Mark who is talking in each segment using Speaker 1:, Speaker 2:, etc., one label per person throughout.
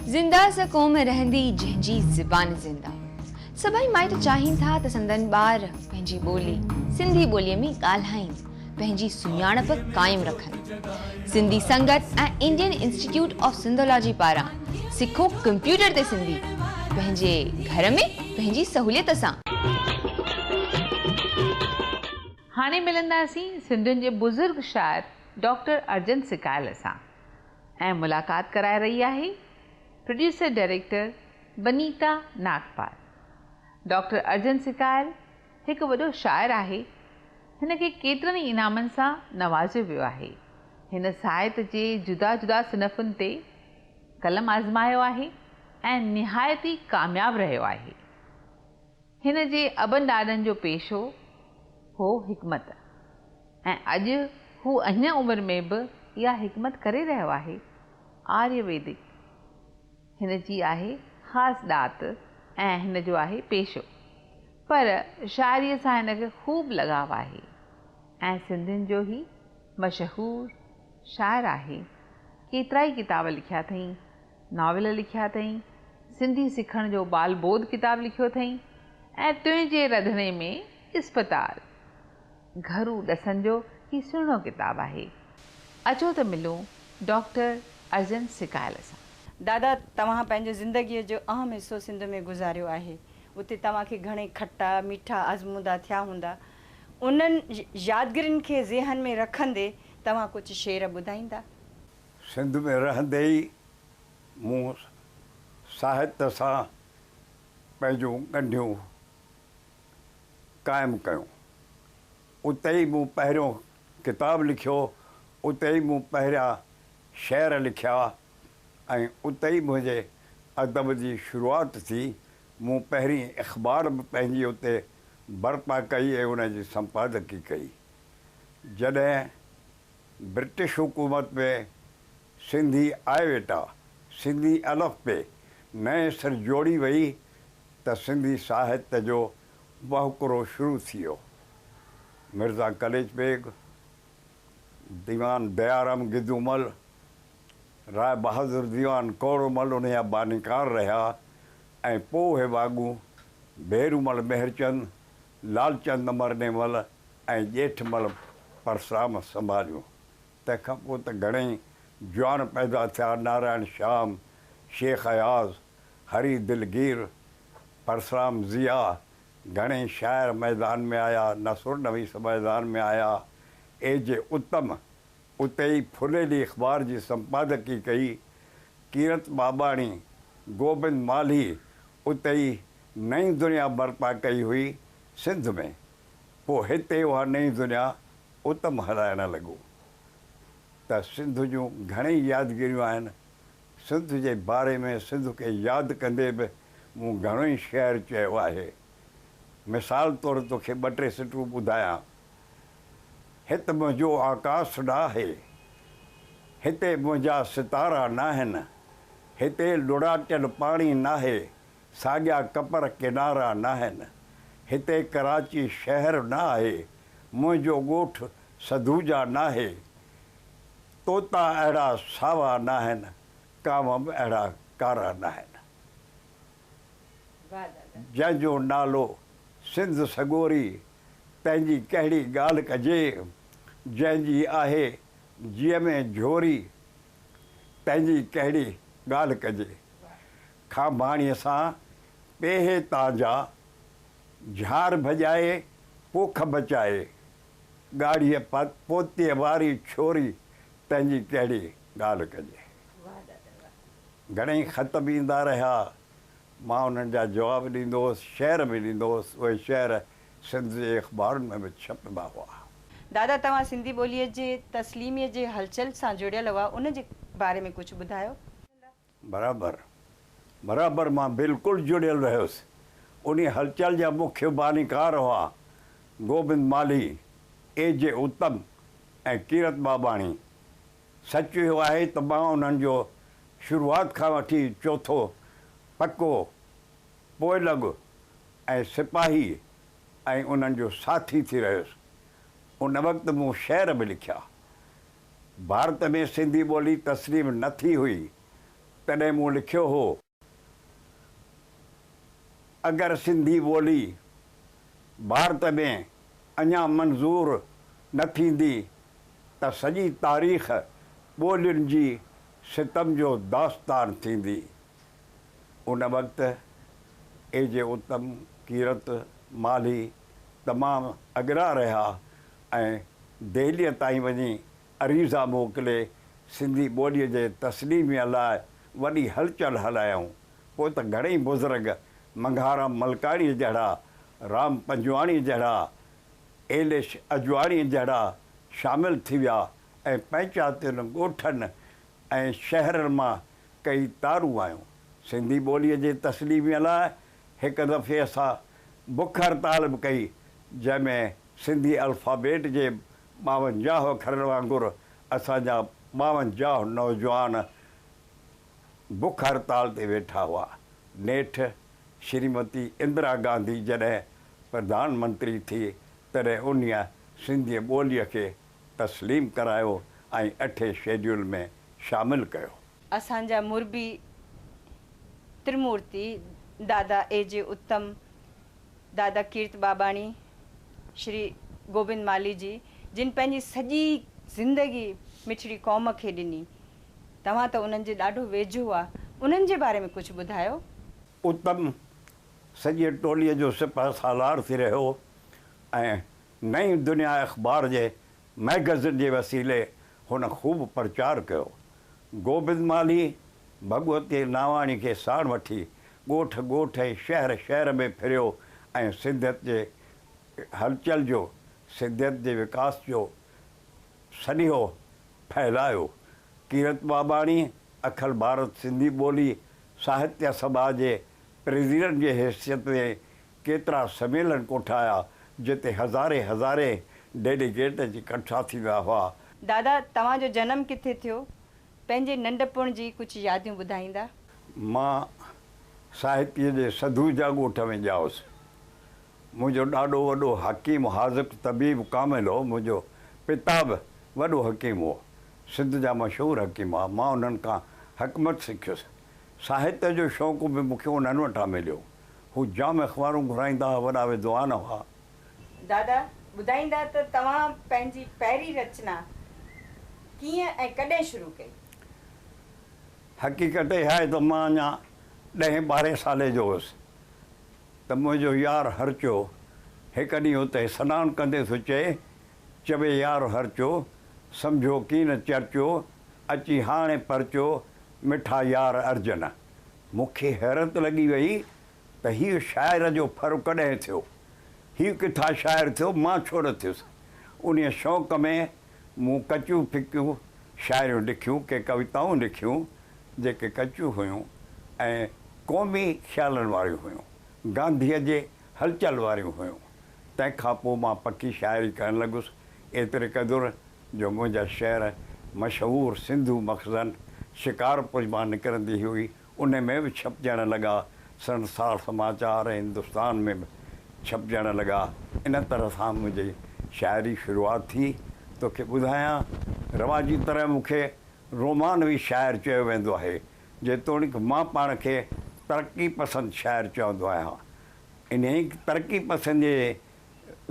Speaker 1: जिंदा सा क़ौम रहंदी जंहिंजी ज़बान ज़िंदा। सभई माइट चाहिनि था त संदन ॿार पंहिंजी ॿोली सिंधी ॿोलीअ में ॻाल्हाइनि, पंहिंजी सुञाणप क़ाइमु रखनि। सिंधी संगत ऐं इंडियन इंस्टीट्यूट ऑफ सिंधोलॉजी पारां सिखो कंप्यूटर ते सिंधी पंहिंजे घर में पंहिंजी सहूलियत सां।
Speaker 2: हाणे मिलंदासीं सिंधियुनि जे बुज़ुर्ग शाइर डॉक्टर अर्जन सिकायल सां ऐं मुलाक़ात कराए रही आहे producer director Banita Nagpal. Doctor Arjan Sikayal हिकु वॾो शाइर आहे। हिन खे केतिरनि ई इनामनि सां नवाज़ियो वियो आहे। हिन साहित्य जे जुदा जुदा सिनफ़ुनि ते कलम आज़मायो आहे ऐं निहायती कामयाबु रहियो आहे। हिन जे अबनि ॾाॾनि जो पेशो हो हिकमत ऐं अॼु हू अञा उमिरि में बि इहा हिकमत करे रहियो आहे। आर्यवेदिक हिन जी आहे ख़ासि ॾात ऐं हिन जो आहे पेशो, पर शाइरीअ सां हिन खे ख़ूब लॻाव आहे ऐं सिंधियुनि जो ई मशहूरु शाइर आहे। केतिरा ई किताब लिखिया अथई, नॉवल लिखिया अथई, सिंधी सिखण जो बाल बोध किताब लिखियो अथई ऐं तुंहिंजे रंधिणे में इस्पताल घरू ॾसनि जो ही सुहिणो किताब आहे। अचो त मिलूं डॉक्टर अर्जन सिकायल सां।
Speaker 3: दादा, तव्हां पंहिंजो ज़िंदगीअ जो अहम हिसो सिंध में गुज़ारियो आहे। उते तव्हांखे घणे खटा मीठा आज़मूदा थिया हूंदा। उन्हनि यादगिरियुनि खे ज़हन में रखंदे तव्हां कुझु शेर ॿुधाईंदा?
Speaker 4: सिंध में रहंदे ई मूं साहित्य सां पंहिंजूं ॻंढियूं क़ाइमु कयूं। उते ई मूं पहिरियों किताबु लिखियो, उते ई मूं पहिरियां शेर लिखिया ऐं उते ई मुंहिंजे अदब जी शुरूआति थी। मूं पहिरीं अख़बार बि पंहिंजी उते बर्पा कई ऐं उनजी संपादकी कई। जॾहिं ब्रिटिश हुकूमत में सिंधी आए वेठा, सिंधी अलफ़ बे नए सिर जोड़ी वई त सिंधी साहित्य जो वहुकिरो शुरू थी वियो। मिर्ज़ा कलेज बेग, दीवान दयाराम गिदूमल, राय बहादुर दीवान कौरमल उन जा बानीकार रहिया ऐं पोइ वाॻू भेरूमल मेहरचंद, लालचंद मरनेमल ऐं ॼेठमल परसराम संभालियूं। तंहिंखां पोइ त घणेई जवान पैदा थिया, नारायण श्याम, शेख अयाज़, हरी दिलगीर, परसराम ज़िया, घणेई शाइर मैदान में आया, नसरुर नवीस मैदान में आया। ए जे उत्तम उते ई फुलेली अख़बार जी संपादकी कई। कीरत बाबाणी, गोबिंद माली उते ई नई दुनिया बर्पा कई हुई सिंध में। पोइ हिते उहा नई दुनिया उत्तम हलाइण लॻो। त सिंध जूं घणेई यादगिरियूं आहिनि। सिंध जे बारे में सिंध खे यादि कंदे बि मूं घणो ई शेर चयो आहे। मिसाल तौरु तोखे ॿ टे सिटूं ॿुधायां। हिते मुंहिंजो आकाश नाहे, हिते मुंहिंजा सितारा नाहिनि, हिते लुड़ाटियल पाणी नाहे, साॻिया कपर किनारा नाहिनि, हिते कराची शहर न आहे, मुंहिंजो ॻोठु सधूजा नाहे, तोता अहिड़ा सावा नाहिनि, कांव बि अहिड़ा कारा नाहिनि। जंहिंजो नालो सिंध सॻोरी, तंहिंजी कहिड़ी ॻाल्हि कजे, जंहिंजी आहे जीअ में झोरी, तंहिंजी कहिड़ी ॻाल्हि कजे। खांबाणीअ सां पेहे तांजा, झार भॼाए पोख बचाए, ॻाढ़ीअ पोतीअ वारी छोरी, तंहिंजी कहिड़ी ॻाल्हि कजे। घणेई ख़त बि ईंदा रहिया, मां उन्हनि जा जवाब ॾींदो हुउसि, शेर बि ॾींदो हुउसि। उहे शेर सिंध जे अख़बारुनि में बि छपंदा हुआ।
Speaker 3: दादा, तव्हां सिंधी ॿोलीअ जे तस्लीमीअ जे हलचल सां जुड़ियल हुआ, उन जे बारे में कुझु ॿुधायो?
Speaker 4: बराबरि मां बिल्कुलु जुड़ियल रहियुसि। उन हलचल जा मुख्य बानीकार हुआ गोबिंद माली, ए जे उत्तम ऐं कीरत बाबाणी। सच इहो आहे त मां उन्हनि जो शुरूआति खां वठी चौथो पको, पोइलॻ ऐं सिपाही ऐं उन्हनि जो साथी थी रहियुसि। उन वक़्तु मूं शेर बि लिखिया। भारत में सिंधी ॿोली तस्लीम न थी हुई तॾहिं मूं लिखियो हो, अगरि सिंधी ॿोली भारत में अञा मंज़ूरु न थींदी त सॼी तारीख़ ॿोलियुनि जी सितम जो दास्तान थींदी। उन वक़्तु एजे उत्तम कीरत माली तमामु अॻिरा रहिया ऐं दिल्लीअ ताईं वञी अरीज़ा मोकिले सिंधी ॿोलीअ जे तस्लीमीअ लाइ वॾी हलचल हलायूं। पोइ त घणेई बुज़ुर्ग मंघाराम मलकाणी जहिड़ा, राम पंजवाणी जहिड़ा, एलिश अजवाणी जहिड़ा शामिलु थी विया ऐं पंचायतुनि ॻोठनि ऐं शहरनि मां कई तारूं आयूं। सिंधी ॿोलीअ जे तस्लीमीअ लाइ हिकु दफ़े असां बुख हड़ताल बि कई, जंहिंमें सिंधी अल्फ़ाबेट जे 52 अखरनि वांगुरु असांजा 52 नौजवान बुख हड़ताल ते वेठा हुआ। नेठि श्रीमती इंदिरा गांधी जॾहिं प्रधानमंत्री थी तॾहिं उन्हीअ सिंधी ॿोलीअ खे तस्लीम करायो ऐं 8 शेड्यूल में शामिलु कयो।
Speaker 3: असांजा मुरबी त्रिमूर्ति दादा एजे उत्तम, दादा कीर्त बाबाणी, श्री गोबिंद माली जी, जिन पंहिंजी सॼी ज़िंदगी मिठड़ी क़ौम खे ॾिनी। तव्हां त उन्हनि जे ॾाढो वेझो आहे, उन्हनि जे बारे में कुझु ॿुधायो।
Speaker 4: उत्तम सॼी टोलीअ जो सिपह सालार थी रहियो ऐं नई दुनिया अख़बार जे मैगज़िन जे वसीले हुन ख़ूब प्रचार कयो। गोबिंद माली भगवती नावाणी खे साण वठी ॻोठ ॻोठ ऐं शहर शहर में फिरियो ऐं सिंधियत जे हलचल जो, सिंधियत जे विकास जो सॾियो फैलायो। कीरत बाबाणी अखिल भारत सिंधी ॿोली साहित्य सभा जे प्रेसिडेंट जे हैसियत में केतिरा सम्मेलन कोठाया, जिते हज़ारे हज़ारे डेलीगेट इकट्ठा थी विया हुआ।
Speaker 3: दादा तव्हांजो जनमु किथे थियो, पंहिंजे नंढपण जी कुझु यादियूं ॿुधाईंदा।
Speaker 4: मां साहित्य जे सधूजा ॻोठ में ॼाउसि। मुंहिंजो ॾाढो वॾो हकीम हाज़िक़ तबीब कामिल हो। मुंहिंजो पिता बि वॾो हकीम हो, सिंध जा मशहूरु हकीम हुआ। मां उन्हनि खां हकमत सिखियुसि। साहित्य जो शौक़ु बि मूंखे उन्हनि वटां मिलियो। हू जाम अख़बारूं घुराईंदा हुआ, वॾा विद्वान हुआ।
Speaker 3: दादा ॿुधाईंदा त तव्हां पंहिंजी पहिरीं रचना कीअं ऐं कॾहिं शुरू कई।
Speaker 4: हक़ीक़त इहा आहे त मां अञा 10-12 साले जो हुउसि त मुंहिंजो यार हरचो हिकु ॾींहुं उते सनानु कंदे थो चवे यार हरचो सम्झो की न चर्चो अची हाणे परचो मिठा यार अर्जन। मूंखे हैरत लॻी वई त हीउ शाइर जो फ़र्क़ु कॾहिं थियो, हीउ किथां शाइर थियो, मां छो न थियुसि। उन शौक़ में मूं कचियूं फिकियूं शाइरियूं लिखियूं, के कविताऊं लिखियूं जेके कचियूं हुयूं ऐं क़ौमी ख़्यालनि वारियूं हुयूं, गांधीअ जे हलचल वारियूं हुयूं। तंहिंखां पोइ मां पकी शाइरी करणु लॻुसि, एतिरे क़दुरु जो मुंहिंजा शेर मशहूरु सिंधू मख़ज़न शिकारपुर मां निकिरंदी हुई, उन में बि छपजणु लॻा। संसार समाचार हिंदुस्तान में बि छपजणु लॻा। इन तरह सां मुंहिंजी शाइरी शुरूआति थी। तोखे ॿुधायां, रवाजी तरह मूंखे रोमानवी शाइर चयो वेंदो आहे, जेतोणीकि मां पाण खे तरक़ी पसंदि शाइर चवंदो आहियां। इन ई तरक़ी पसंदि जे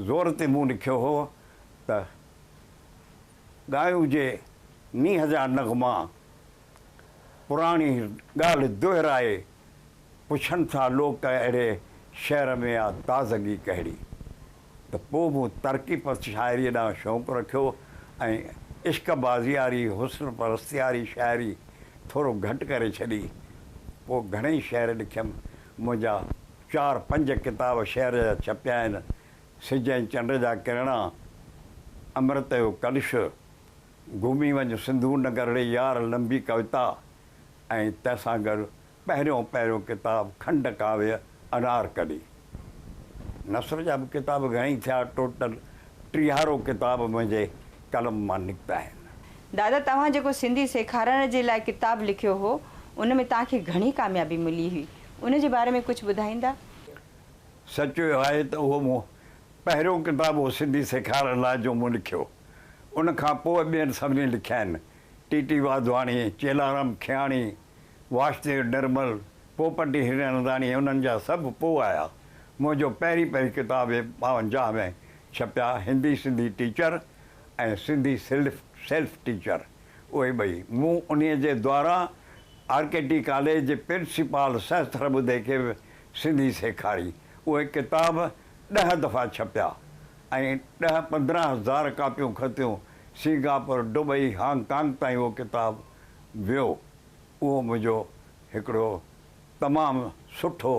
Speaker 4: ज़ोर ते मूं लिखियो हो त ॻायूं जे नींहं जा नग़मा पुराणी ॻाल्हि दोहिराए, पुछनि था लोक अहिड़े शहर में आहे ताज़गी कहिड़ी। त पोइ मूं तरक़ी पसंदि शाइरीअ ॾांहुं शौक़ु रखियो ऐं इश्क बाज़ियारी हुस्न परस्तियारी शाइरी थोरो घटि करे छॾी। पोइ घणेई शेर लिखियमि। मुंहिंजा 4-5 किताब शेर जा छपिया आहिनि। सिज ऐं चंड जा किरणा, अमृत जो कलश, घुमी वञ सिंधू नगर रे यार लंबी कविता ऐं तंहिंसां गॾु पहिरियों किताब खंड काव्य अनारकली। नसर जा बि किताब घणेई थिया। टोटल 30 किताब मुंहिंजे कलम मां निकिता आहिनि।
Speaker 3: दादा तव्हां जेको सिंधी सेखारण जे लाइ किताबु लिखियो हो, उन में तव्हांखे घणी कामयाबी मिली हुई, उन जे बारे में कुझु ॿुधाईंदा।
Speaker 4: सचो आहे त उहो मूं पहिरियों किताबु हो सिंधी सेखारण लाइ जो मूं लिखियो। उनखां पोइ ॿियनि सभिनी लिखिया आहिनि। टी वाधवाणी, चेलाराम खियाणी, वासुदेव निर्मल, पोपटी हिरनदानी, उन्हनि जा सभु पोइ आया। मुंहिंजो पहिरीं किताब 52 में छपिया, हिंदी सिंधी टीचर ऐं सिंधी सेल्फ टीचर, उहे ॿई। मूं उन जे द्वारा RKT कॉलेज जे प्रिंसिपाल सहस्त्रबुद्धे खे सिंधी सेखारी। उहे किताब 10 दफ़ा छपिया ऐं 10-15 हज़ार कापियूं खतियूं। सिंगापुर, दुबई, हांगकांग ताईं उहो किताब वियो। उहो मुंहिंजो हिकिड़ो तमामु सुठो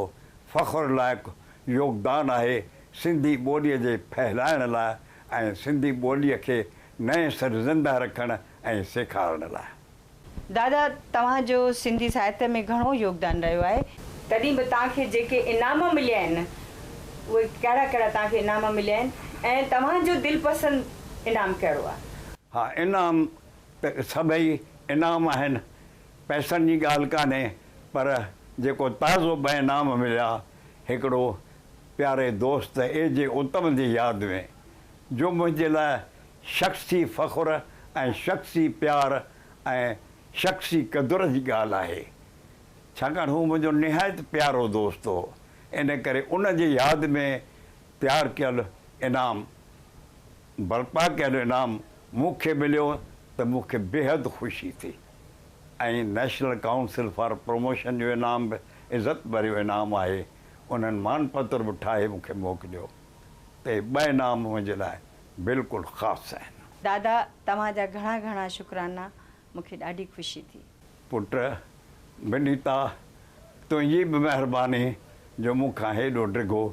Speaker 4: फ़ख़्रु लाइक़ु योगदान आहे सिंधी ॿोलीअ जे फहिलाइण लाइ ऐं सिंधी ॿोलीअ खे नए सिर ज़िंदा रखण ऐं सेखारण लाइ।
Speaker 3: दादा, तव्हांजो सिंधी साहित्य में घणो योगदान रहियो आहे। तॾहिं बि तव्हांखे जेके इनाम मिलिया आहिनि उहे कहिड़ा कहिड़ा तव्हांखे इनाम मिलिया आहिनि ऐं तव्हांजो दिलपसंदि इनाम कहिड़ो आहे?
Speaker 4: हा, इनाम त सभई इनाम आहिनि, पैसनि जी ॻाल्हि कान्हे, पर जेको ताज़ो ॿ इनाम मिलिया, हिकिड़ो प्यारे दोस्त A.J. उत्तम जी यादि में, जो मुंहिंजे लाइ शख़्सी फ़ख़्रु ऐं शख़्सी प्यार ऐं शख़्सी क़दुर जी ॻाल्हि आहे। छाकाणि हू मुंहिंजो निहायत प्यारो दोस्त हो, इन करे उन जी यादि में तयारु कयल इनाम, बर्पा कयल इनाम मूंखे मिलियो त मूंखे बेहद ख़ुशी थी। ऐं नेशनल काउंसिल फॉर प्रमोशन जो इनाम बि इज़त भरियो इनाम आहे, उन्हनि मानपत्र बि ठाहे मूंखे मोकिलियो। त 2 इनाम मुंहिंजे लाइ बिल्कुलु ख़ासि आहिनि।
Speaker 3: दादा, तव्हांजा घणा घणा शुक्राना, मूंखे ॾाढी ख़ुशी थी।
Speaker 4: पुट बनीता, तुंहिंजी बि महिरबानी जो मूंखां हेॾो डिघो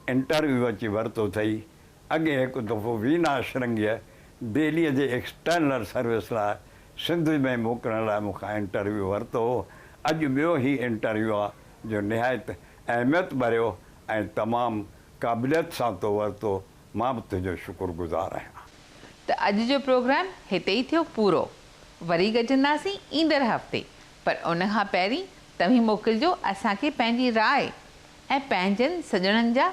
Speaker 4: इंटरव्यू अची वरितो अथई। अॻे हिकु दफ़ो वीना श्रृंगीअ दिल्लीअ जे एक्सटर्नल सर्विस लाइ सिंध में मोकिलण लाइ मूंखां इंटरव्यू वरितो हो। अॼु ॿियो ई इंटरव्यू आहे जो निहायत अहमियत भरियो ऐं तमामु क़ाबिलियत सां तो वरितो। मां बि तुंहिंजो शुक्रगुज़ार आहियां।
Speaker 2: त अॼु जो प्रोग्राम हिते ई थियो पूरो। वरी गॾंदासीं ईंदड़ हफ़्ते, पर उन खां पहिरीं तव्हीं मोकिलिजो असांखे पंहिंजी राय ऐं पंहिंजनि सॼणनि जा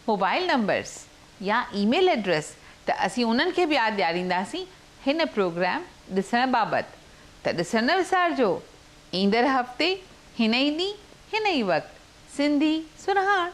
Speaker 2: मोबाइल नंबर्स या ईमेल एड्रेस, त असीं उन्हनि खे बि यादि ॾियारींदासीं हिन प्रोग्राम ॾिसण बाबति। त ॾिसण न विसारिजो। ईंदड़ हफ़्ते हिन ई ॾींहुं हिन ई वक़्तु सिंधी सुरहाण।